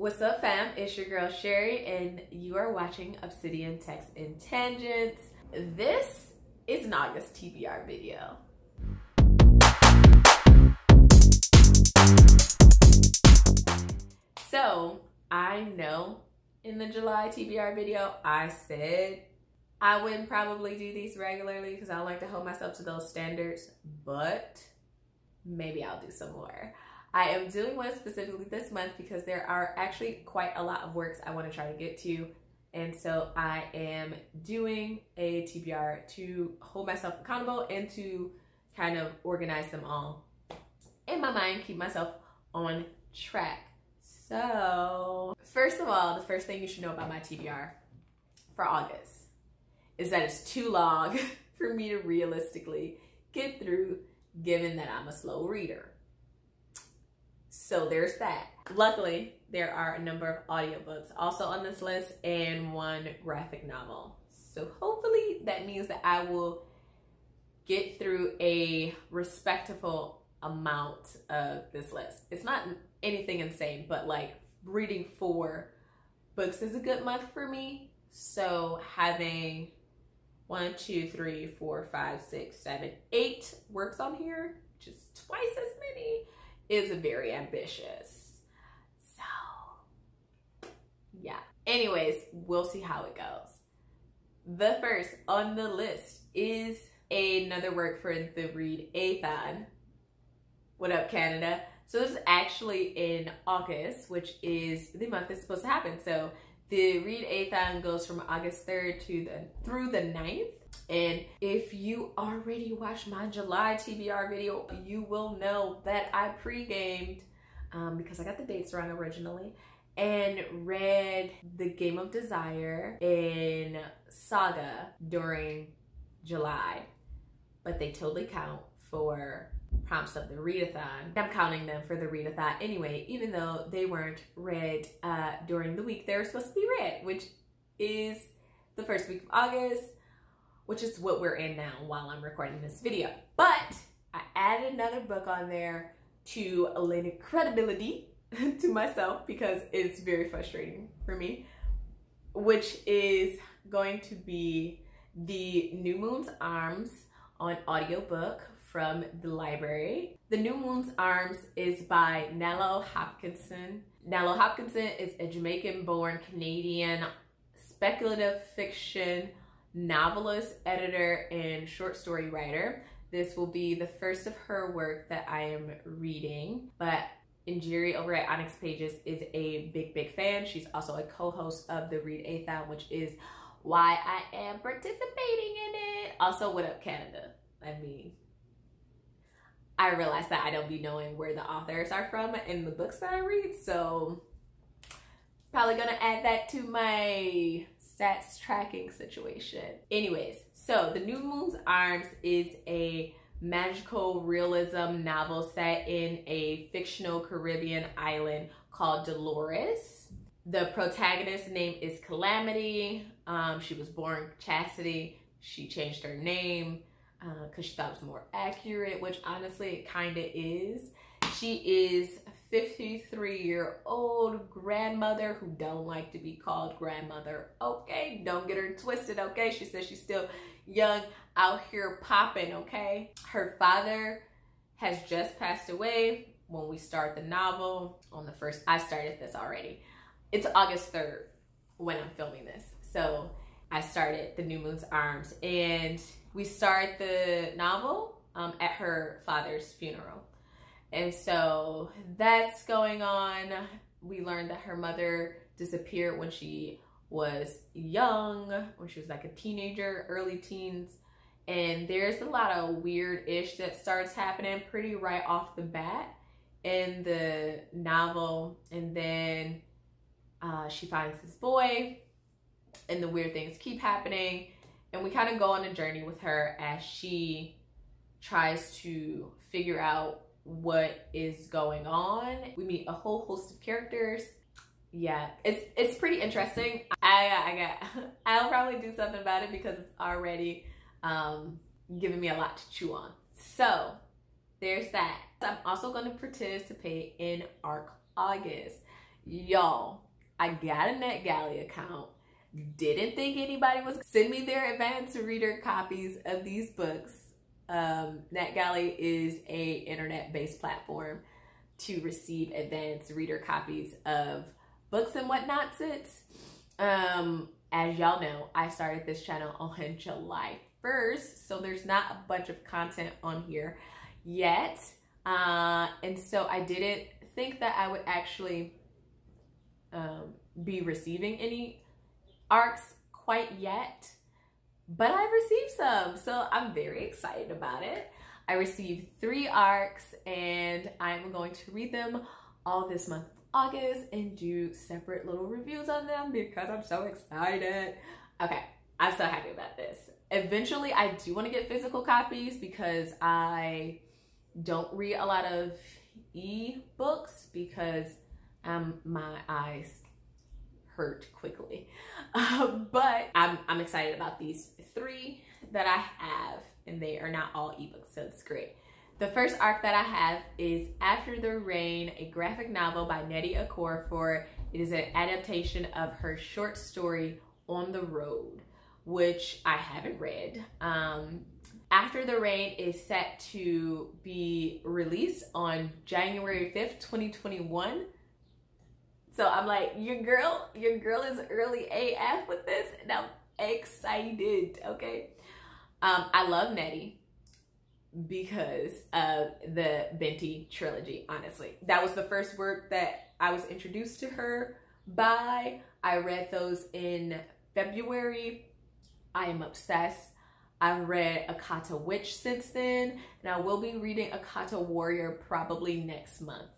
What's up, fam? It's your girl Sherry, and you are watching Obsidian Text in Tangents. This is an August TBR video. So, I know in the July TBR video, I said I wouldn't probably do these regularly because I don't like to hold myself to those standards, but maybe I'll do some more. I am doing one specifically this month because there are actually quite a lot of works I want to try to get to. And so I am doing a TBR to hold myself accountable and to kind of organize them all in my mind, keep myself on track. So first of all, the first thing you should know about my TBR for August is that it's too long for me to realistically get through, given that I'm a slow reader. So there's that. Luckily, there are a number of audiobooks also on this list and one graphic novel. So hopefully that means that I will get through a respectable amount of this list. It's not anything insane, but like reading 4 books is a good month for me. So having 1, 2, 3, 4, 5, 6, 7, 8 works on here, which is twice as many, is very ambitious. So yeah, anyways, we'll see how it goes. The first on the list is another work for the readEHthon. What up, Canada? So this is actually in August, which is the month it's supposed to happen. So the readEHthon goes from August 3rd through the 9th. And if you already watched my July TBR video, you will know that I pre-gamed, because I got the dates wrong originally, and read The Game of Desire and Saga during July. But they totally count for prompts of the readathon. I'm counting them for the readathon anyway, even though they weren't read during the week they were supposed to be read, which is the first week of August, which is what we're in now while I'm recording this video. But I added another book on there to lend credibility to myself because it's very frustrating for me, which is going to be The New Moon's Arms on audiobook from the library. The New Moon's Arms is by Nalo Hopkinson. Nalo Hopkinson is a Jamaican-born Canadian speculative fiction novelist, editor, and short story writer. This will be the first of her work that I am reading, but Nndei over at Onyx Pages is a big fan. She's also a co-host of the readEHthon, which is why I am participating in it. Also, what up, Canada? I mean, I realize that I don't be knowing where the authors are from in the books that I read, so probably gonna add that to my stats tracking situation. Anyways, so The New Moon's Arms is a magical realism novel set in a fictional Caribbean island called Dolores. The protagonist's name is Calamity. She was born Chastity. She changed her name because she thought it was more accurate, which honestly it kind of is. She is a 53-year-old grandmother who don't like to be called grandmother. Okay, don't get her twisted, okay? She says she's still young, out here popping, okay? Her father has just passed away when we start the novel on the 1st. I started this already. It's August 3rd when I'm filming this. So I started The New Moon's Arms, and we start the novel at her father's funeral. And so that's going on. We learned that her mother disappeared when she was young, when she was like a teenager, early teens. And there's a lot of weird-ish that starts happening pretty right off the bat in the novel. And then she finds this boy, and the weird things keep happening. And we kind of go on a journey with her as she tries to figure out what is going on. We meet a whole host of characters. Yeah, it's pretty interesting. I'll probably do something about it because it's already giving me a lot to chew on. So there's that. I'm also going to participate in ARC August. Y'all, I got a NetGalley account. Didn't think anybody was gonna send me their advanced reader copies of these books. NetGalley is a internet-based platform to receive advanced reader copies of books and whatnot. As y'all know, I started this channel on July 1st, so there's not a bunch of content on here yet. And so I didn't think that I would actually be receiving any ARCs quite yet, but I received some, so I'm very excited about it. I received 3 ARCs and I'm going to read them all this month of August and do separate little reviews on them because I'm so excited. Okay, I'm so happy about this. Eventually, I do want to get physical copies because I don't read a lot of e-books because my eyes hurt quickly. But I'm excited about these 3 that I have, and they are not all ebooks, so it's great. The first ARC that I have is After the Rain, a graphic novel by Nndei Okorafor. It is an adaptation of her short story On the Road, which I haven't read. After the Rain is set to be released on January 5th, 2021. So I'm like, your girl is early AF with this, and I'm excited, okay? I love Nndei because of the Binti trilogy, honestly. That was the first work that I was introduced to her by. I read those in February. I am obsessed. I've read Akata Witch since then, and I will be reading Akata Warrior probably next month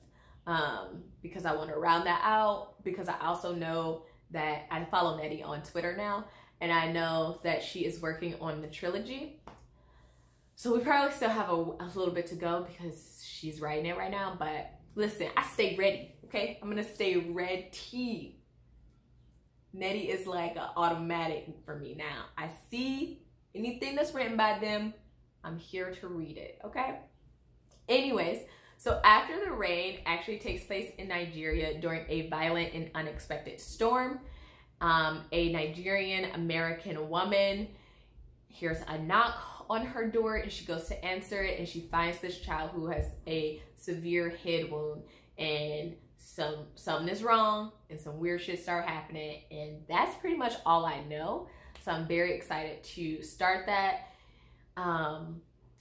because I want to round that out, because I also know that I follow Nndei on Twitter now, and I know that she is working on the trilogy. So we probably still have a little bit to go because she's writing it right now, but listen, I stay ready, okay? I'm gonna stay ready. Nndei is like an automatic for me now. I see anything that's written by them, I'm here to read it, okay? Anyways, so After the Rain actually takes place in Nigeria during a violent and unexpected storm. A Nigerian American woman hears a knock on her door and she goes to answer it, and she finds this child who has a severe head wound, and something is wrong and some weird shit start happening, and that's pretty much all I know. So I'm very excited to start that.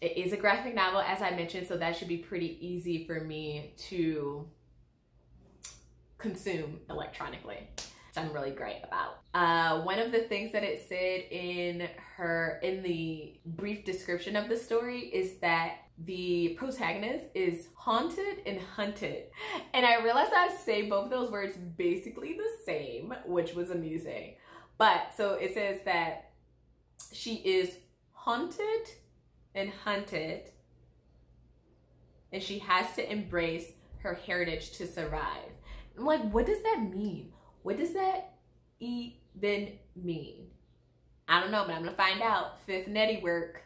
It is a graphic novel, as I mentioned, so that should be pretty easy for me to consume electronically, which I'm really great about. One of the things that it said in the brief description of the story is that the protagonist is haunted and hunted. And I realized I say both of those words basically the same, which was amusing. But so it says that she is haunted and hunted, and she has to embrace her heritage to survive. I'm like, what does that mean? What does that even mean? I don't know, but I'm gonna find out. 5th Nndei work,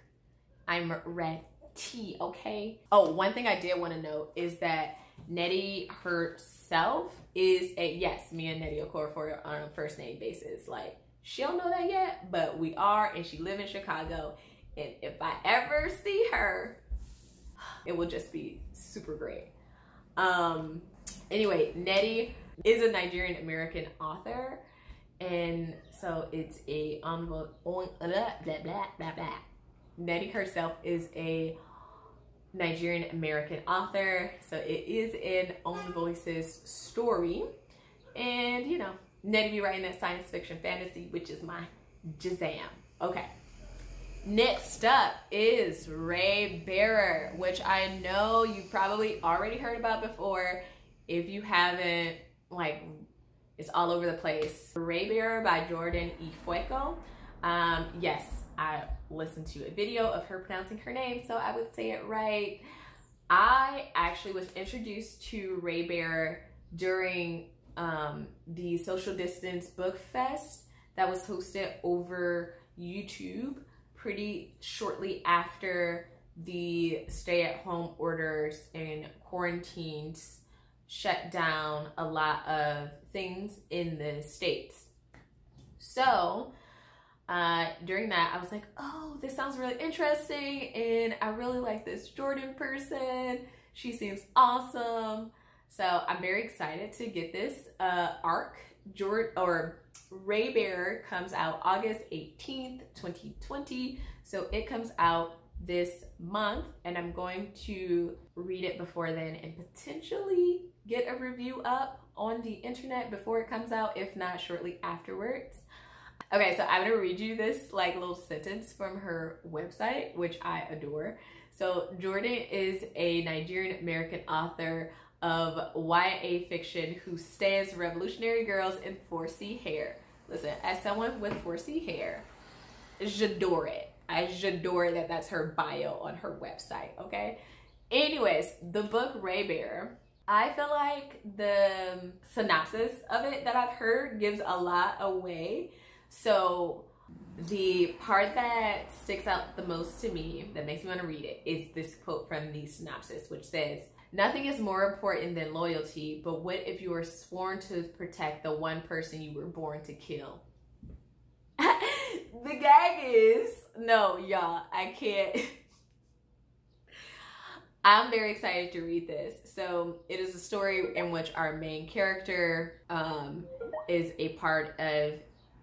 I'm ready, okay? Oh, one thing I did want to note is that Nndei herself is yes, me and Nndei Okorafor are on a first name basis. Like, she don't know that yet, but we are, and she lives in Chicago. And if I ever see her, it will just be super great. Anyway, Nndei is a Nigerian American author, and so it's a Nndei herself is a Nigerian American author, so it is an Own Voices story, and you know, Nndei be writing that science fiction fantasy, which is my jazam. Okay. Next up is Raybearer, which I know you probably already heard about before. If you haven't, like, it's all over the place. Raybearer by Jordan E. Fueco. Yes, I listened to a video of her pronouncing her name, so I would say it right. I actually was introduced to Raybearer during the Social Distance Book Fest that was hosted over YouTube pretty shortly after the stay-at-home orders and quarantines shut down a lot of things in the States. So during that, I was like, oh, this sounds really interesting, and I really like this Jordan person. She seems awesome. So I'm very excited to get this arc. Raybearer comes out August 18th, 2020. So it comes out this month, and I'm going to read it before then and potentially get a review up on the internet before it comes out, if not shortly afterwards. Okay, so I'm gonna read you this like little sentence from her website, which I adore. So Jordan is a Nigerian American author of YA fiction who stands revolutionary girls in 4C hair. Listen, as someone with 4C hair, j'adore it. I j'adore that that's her bio on her website, okay? Anyways, the book Raybearer, I feel like the synopsis of it that I've heard gives a lot away. So the part that sticks out the most to me, that makes me want to read it, is this quote from the synopsis, which says, "Nothing is more important than loyalty, but what if you were sworn to protect the one person you were born to kill?" The gag is, no, y'all, I can't. I'm very excited to read this. So it is a story in which our main character is a part of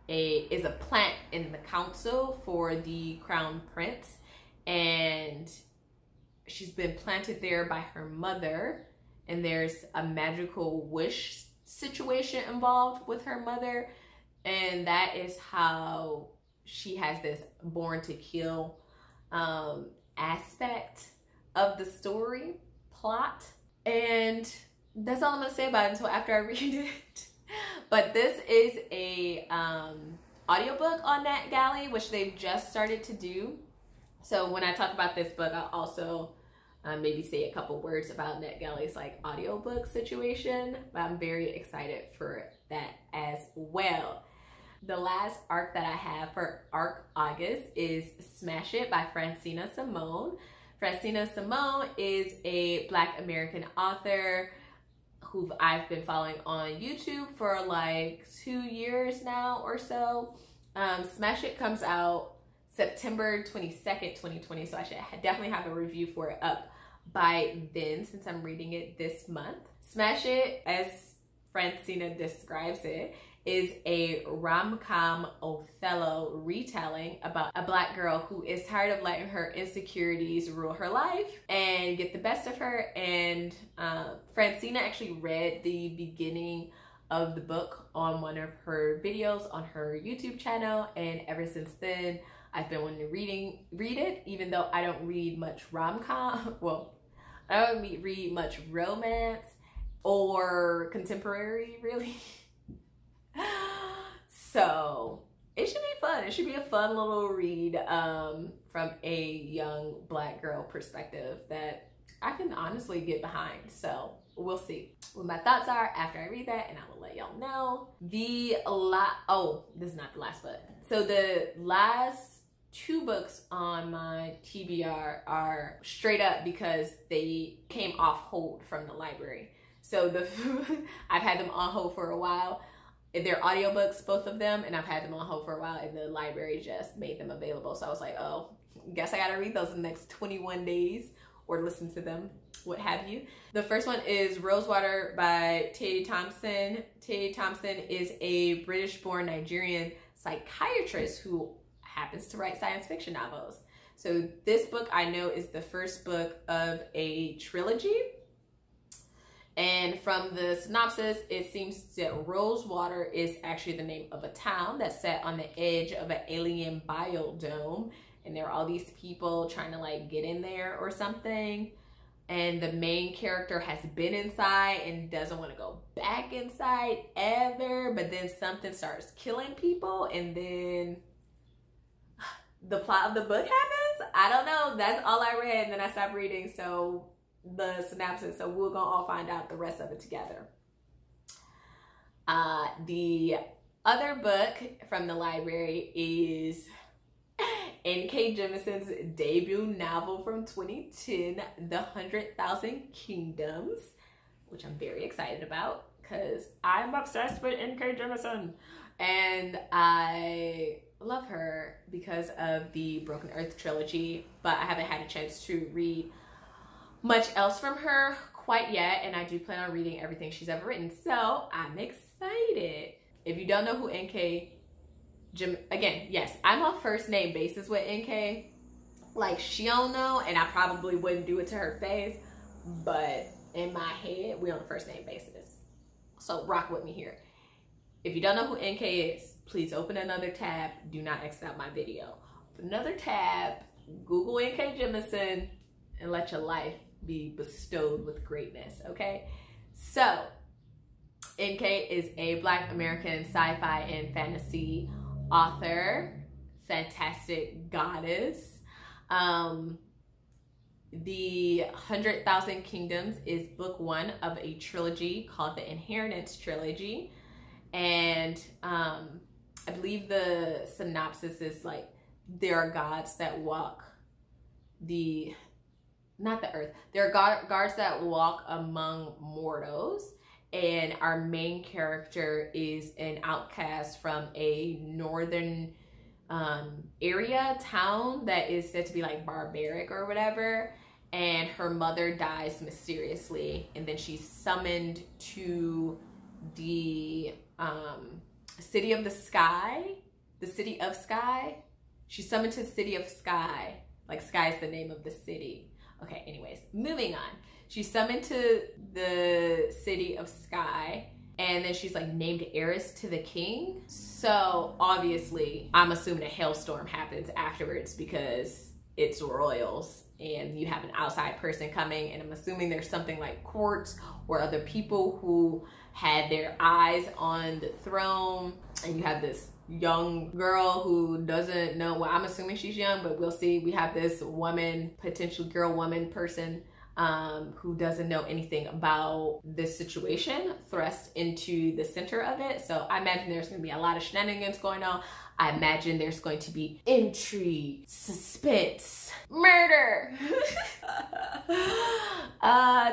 a plant in the council for the crown prince, and she's been planted there by her mother, and there's a magical wish situation involved with her mother, and that is how she has this born to kill aspect of the story plot. And that's all I'm gonna say about it until after I read it. But this is a audiobook on NetGalley, which they've just started to do. So when I talk about this book, I'll also maybe say a couple words about NetGalley's like audiobook situation, but I'm very excited for that as well. The last arc that I have for arc August is Smash It by Francina Simone. Francina Simone is a Black American author who I've been following on YouTube for like 2 years now or so. Smash It comes out September 22nd, 2020, so I should definitely have a review for it up by then since I'm reading it this month. Smash It, as Francina describes it, is a rom-com Othello retelling about a Black girl who is tired of letting her insecurities rule her life and get the best of her. And Francina actually read the beginning of the book on one of her videos on her YouTube channel, and ever since then I've been wanting to read it, even though I don't read much rom-com. Well, I don't read much romance or contemporary, really. So it should be fun. It should be a fun little read from a young Black girl perspective that I can honestly get behind. So we'll see what my thoughts are after I read that, and I will let y'all know. Oh, this is not the last book. So the last 2 books on my TBR are straight up because they came off hold from the library. So I've had them on hold for a while. They're audiobooks, both of them, and I've had them on hold for a while, and the library just made them available. So I was like, oh, guess I gotta read those in the next 21 days or listen to them, what have you. The first one is Rosewater by Ta Thompson. Ta Thompson is a British-born Nigerian psychiatrist who happens to write science fiction novels. So this book I know is the first book of a trilogy. And from the synopsis, it seems that Rosewater is actually the name of a town that's set on the edge of an alien biodome. And there are all these people trying to like get in there or something. And the main character has been inside and doesn't want to go back inside ever. But then something starts killing people, and then the plot of the book happens. I don't know. That's all I read, and then I stopped reading. So the synopsis, so we're gonna all find out the rest of it together. The other book from the library is N.K. Jemisin's debut novel from 2010, The 100,000 Kingdoms. which I'm very excited about because I'm obsessed with N.K. Jemisin. And I love her because of the Broken Earth trilogy, but I haven't had a chance to read much else from her quite yet, and I do plan on reading everything she's ever written, so I'm excited. If you don't know who N.K. again, yes, I'm on first name basis with N.K. Like, she don't know, and I probably wouldn't do it to her face, but in my head, we on a first name basis. So rock with me here. If you don't know who N.K. is, please open another tab. Do not exit out my video. Open another tab, Google N.K. Jemisin, and let your life be bestowed with greatness, okay? So, N.K. is a Black American sci-fi and fantasy author, fantastic goddess. The 100,000 Kingdoms is book 1 of a trilogy called the Inheritance Trilogy. And I believe the synopsis is like, there are gods that walk not the earth. There are guards that walk among mortals, and our main character is an outcast from a northern town that is said to be like barbaric or whatever, and her mother dies mysteriously, and then she's summoned to the city of Sky. She's summoned to the city of Sky. Like, Sky is the name of the city. Okay, anyways, moving on. She's summoned to the city of Sky, and then she's like named heiress to the king. So obviously, I'm assuming a hailstorm happens afterwards because it's royals and you have an outside person coming, and I'm assuming there's something like courts or other people who had their eyes on the throne, and you have this young girl who doesn't know, well, I'm assuming she's young, but we'll see. We have this woman, potential woman person, who doesn't know anything about this situation, thrust into the center of it. So I imagine there's going to be a lot of shenanigans going on. I imagine there's going to be intrigue, suspense, murder.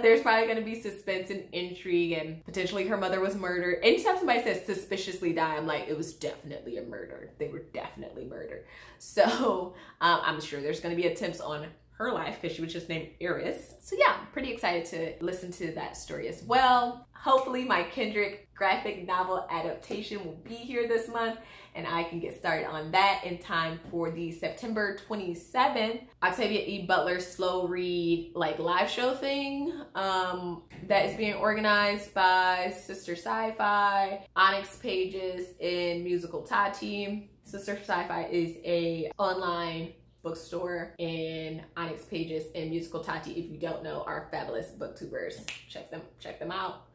There's probably going to be suspense and intrigue, and potentially her mother was murdered. Anytime somebody says suspiciously die, I'm like, it was definitely a murder. They were definitely murdered. So I'm sure there's going to be attempts on her life because she was just named Iris. So yeah, I'm pretty excited to listen to that story as well. Hopefully my Kendrick graphic novel adaptation will be here this month, and I can get started on that in time for the September 27th Octavia E Butler slow read like live show thing that is being organized by Sister Sci-Fi, Onyx Pages, and Musical Tati. Sister Sci-Fi is a online bookstore, and Onyx Pages and Musical Tati, if you don't know, are fabulous booktubers. Check them out.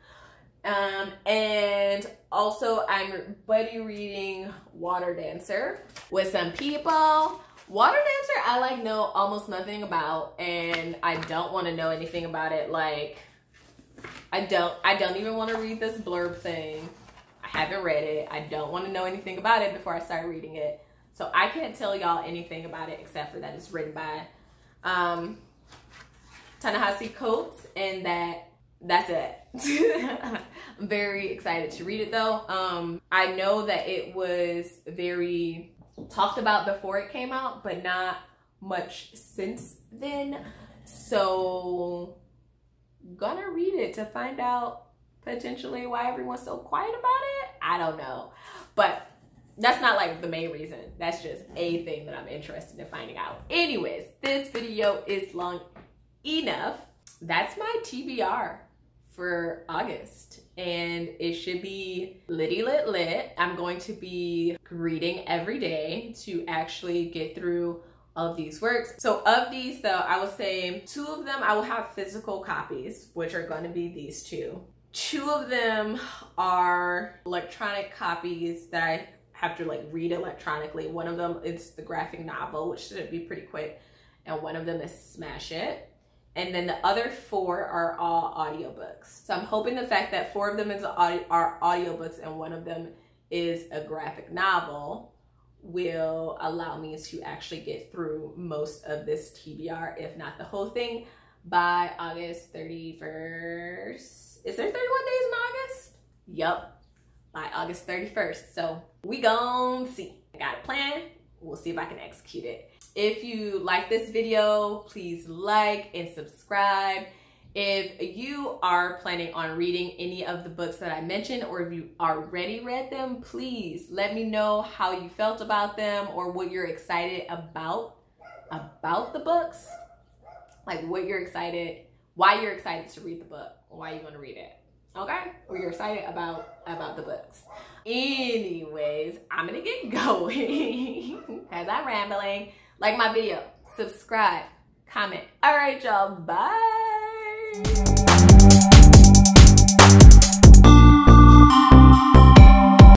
And also I'm buddy reading Water Dancer with some people. Water Dancer I like know almost nothing about, and I don't want to know anything about it. Like, I don't even want to read this blurb thing. I haven't read it. I don't want to know anything about it before I start reading it. So I can't tell y'all anything about it except for that it's written by Ta-Nehisi Coates, and that's it. I'm very excited to read it though. I know that it was very talked about before it came out, but not much since then. So gonna read it to find out potentially why everyone's so quiet about it. I don't know, but that's not like the main reason. That's just a thing that I'm interested in finding out. Anyways, this video is long enough. That's my TBR for August, and it should be litty-lit-lit. I'm going to be reading every day to actually get through all of these works. So of these though, I would say 2 of them I will have physical copies, which are going to be these 2. 2 of them are electronic copies that I have to like read electronically. One of them is the graphic novel, which should be pretty quick, and one of them is Smash It. And then the other 4 are all audiobooks. So I'm hoping the fact that 4 of them are audiobooks and 1 of them is a graphic novel will allow me to actually get through most of this TBR, if not the whole thing, by August 31st. Is there 31 days in August? Yup, by August 31st. So we gon' see. I got a plan. We'll see if I can execute it. If you like this video, please like and subscribe. If you are planning on reading any of the books that I mentioned, or if you already read them, please let me know how you felt about them or what you're excited about the books. Like what you're excited, why you're excited to read the book, or why you want to read it. Okay? Or you're excited about the books. Anyways, I'm gonna get going because I'm rambling. Like my video, subscribe, comment. All right, y'all, bye.